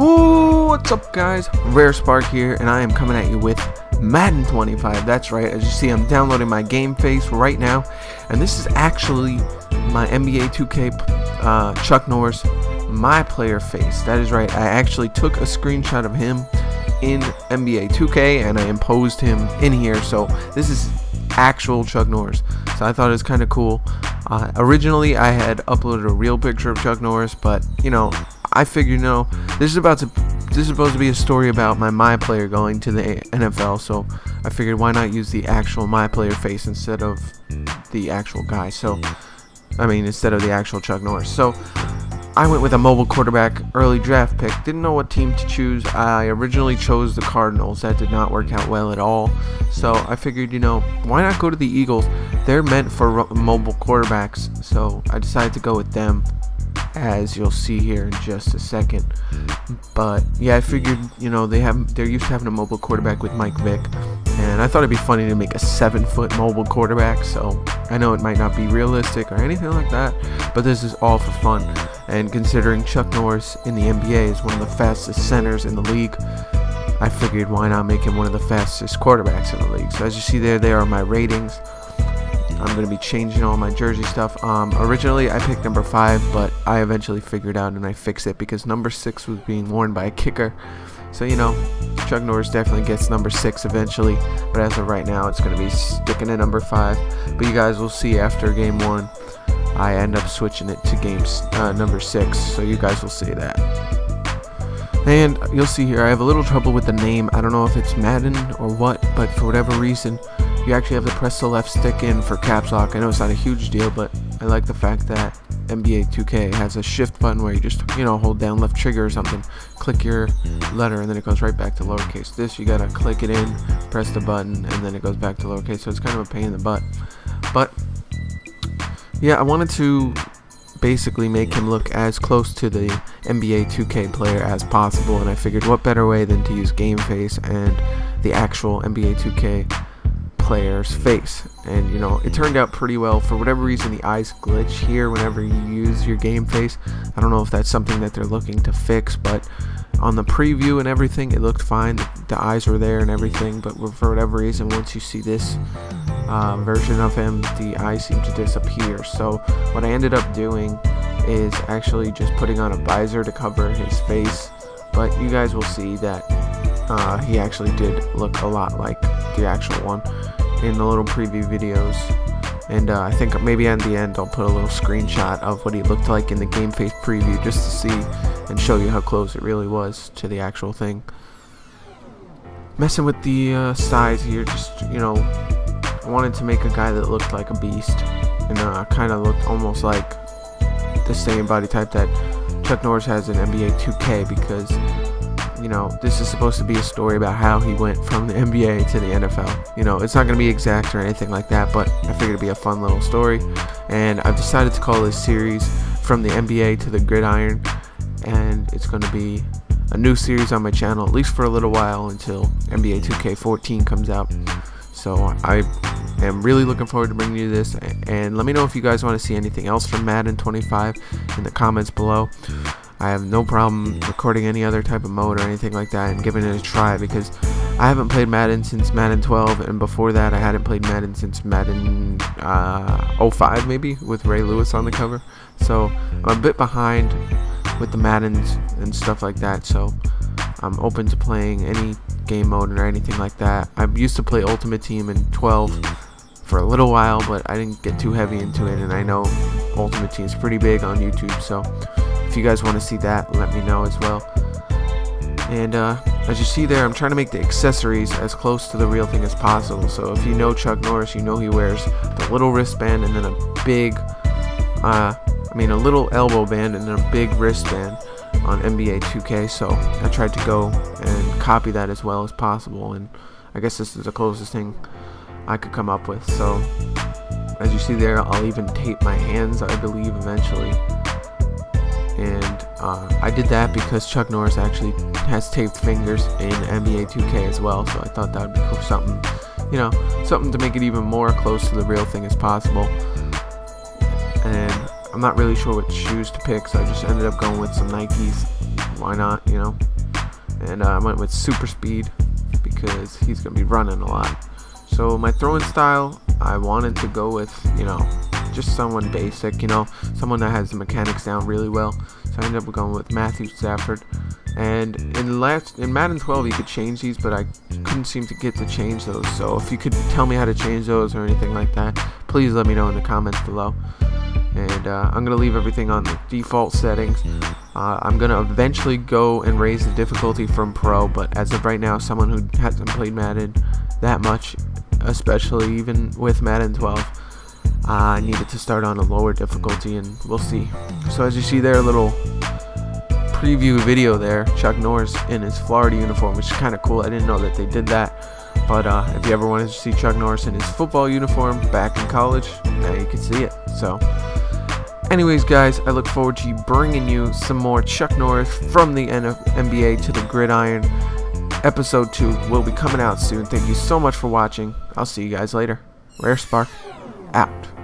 What's up, guys? Rare Spark here, and I am coming at you with Madden 25. That's right. As you see, I'm downloading my game face right now, and this is actually my NBA 2K Chuck Norris my player face. That is right. I actually took a screenshot of him in NBA 2K and I imposed him in here. So this is actual Chuck Norris. So I thought it was kind of cool. Originally, I had uploaded a real picture of Chuck Norris, but I figured, this is supposed to be a story about my player going to the NFL, so I figured why not use the actual my player face instead of the actual guy. So, instead of the actual Chuck Norris. So, I went with a mobile quarterback early draft pick. Didn't know what team to choose. I originally chose the Cardinals. That did not work out well at all. So I figured, why not go to the Eagles? They're meant for mobile quarterbacks. So I decided to go with them, as you'll see here in just a second. But yeah, I figured, they're used to having a mobile quarterback with Mike Vick, and I thought it'd be funny to make a 7-foot mobile quarterback. So I know it might not be realistic or anything like that, but this is all for fun. And considering Chuck Norris in the NBA is one of the fastest centers in the league, I figured why not make him one of the fastest quarterbacks in the league. So as you see there are my ratings. I'm going to be changing all my jersey stuff. Originally I picked number 5, but I eventually figured out and I fixed it because number 6 was being worn by a kicker. So Chuck Norris definitely gets number 6 eventually, but as of right now it's going to be sticking at number 5. But you guys will see after game 1 I end up switching it to number 6, so you guys will see that. And you'll see here I have a little trouble with the name. I don't know if it's Madden or what, but for whatever reason you actually have to press the left stick in for caps lock. I know it's not a huge deal, but I like the fact that NBA 2K has a shift button where you just hold down left trigger or something, click your letter, and then it goes right back to lowercase. This you gotta click it in, press the button, and then it goes back to lowercase, so it's kind of a pain in the butt. But yeah, I wanted to basically make him look as close to the NBA 2K player as possible, and I figured what better way than to use game face and the actual NBA 2K player's face. And it turned out pretty well. For whatever reason the eyes glitch here whenever you use your game face. I don't know if that's something that they're looking to fix, but on the preview and everything it looked fine. The eyes were there and everything, but for whatever reason once you see this version of him, the eyes seem to disappear. So what I ended up doing is actually just putting on a visor to cover his face, but you guys will see that he actually did look a lot like the actual one in the little preview videos. And I think maybe at the end I'll put a little screenshot of what he looked like in the game face preview just to see and show you how close it really was to the actual thing. Messing with the size here, just I wanted to make a guy that looked like a beast and kind of looked almost like the same body type that Chuck Norris has in NBA 2K, because this is supposed to be a story about how he went from the NBA to the NFL. It's not going to be exact or anything like that, but I figured it'd be a fun little story. And I've decided to call this series From the NBA to the Gridiron, and it's going to be a new series on my channel, at least for a little while, until NBA 2K14 comes out. So I am really looking forward to bringing you this, and let me know if you guys want to see anything else from Madden 25 in the comments below. I have no problem recording any other type of mode or anything like that and giving it a try, because I haven't played Madden since Madden 12, and before that I hadn't played Madden since Madden 05 maybe, with Ray Lewis on the cover. So I'm a bit behind with the Maddens and stuff like that, so I'm open to playing any game mode or anything like that. I used to play Ultimate Team in 12 for a little while, but I didn't get too heavy into it, and I know Ultimate Team is pretty big on YouTube, so if you guys want to see that, let me know as well. And as you see there, I'm trying to make the accessories as close to the real thing as possible. So if you know Chuck Norris, he wears the little wristband and then a big a little elbow band and then a big wristband on NBA 2K, so I tried to go and copy that as well as possible, and I guess this is the closest thing I could come up with. So as you see there, I'll even tape my hands, I believe, eventually. And I did that because Chuck Norris actually has taped fingers in NBA 2K as well, so I thought that would be cool, something to make it even more close to the real thing as possible. And I'm not really sure what shoes to pick, so I just ended up going with some Nikes. Why not, and I went with super speed because he's going to be running a lot. So my throwing style, I wanted to go with, just someone basic, someone that has the mechanics down really well. So I ended up going with Matthew Stafford. And in Madden 12 you could change these, but I couldn't seem to get to change those. So if you could tell me how to change those or anything like that, please let me know in the comments below. And I'm going to leave everything on the default settings. I'm going to eventually go and raise the difficulty from Pro, but as of right now, someone who hasn't played Madden that much, especially even with Madden 12, I needed to start on a lower difficulty, and we'll see. So as you see there, a little preview video there, Chuck Norris in his Florida uniform, which is kind of cool. I didn't know that they did that. But if you ever wanted to see Chuck Norris in his football uniform back in college, now you can see it. So anyways, guys, I look forward to bringing you some more Chuck Norris from the NBA to the gridiron. Episode 2 will be coming out soon. Thank you so much for watching. I'll see you guys later. Rare Spark out.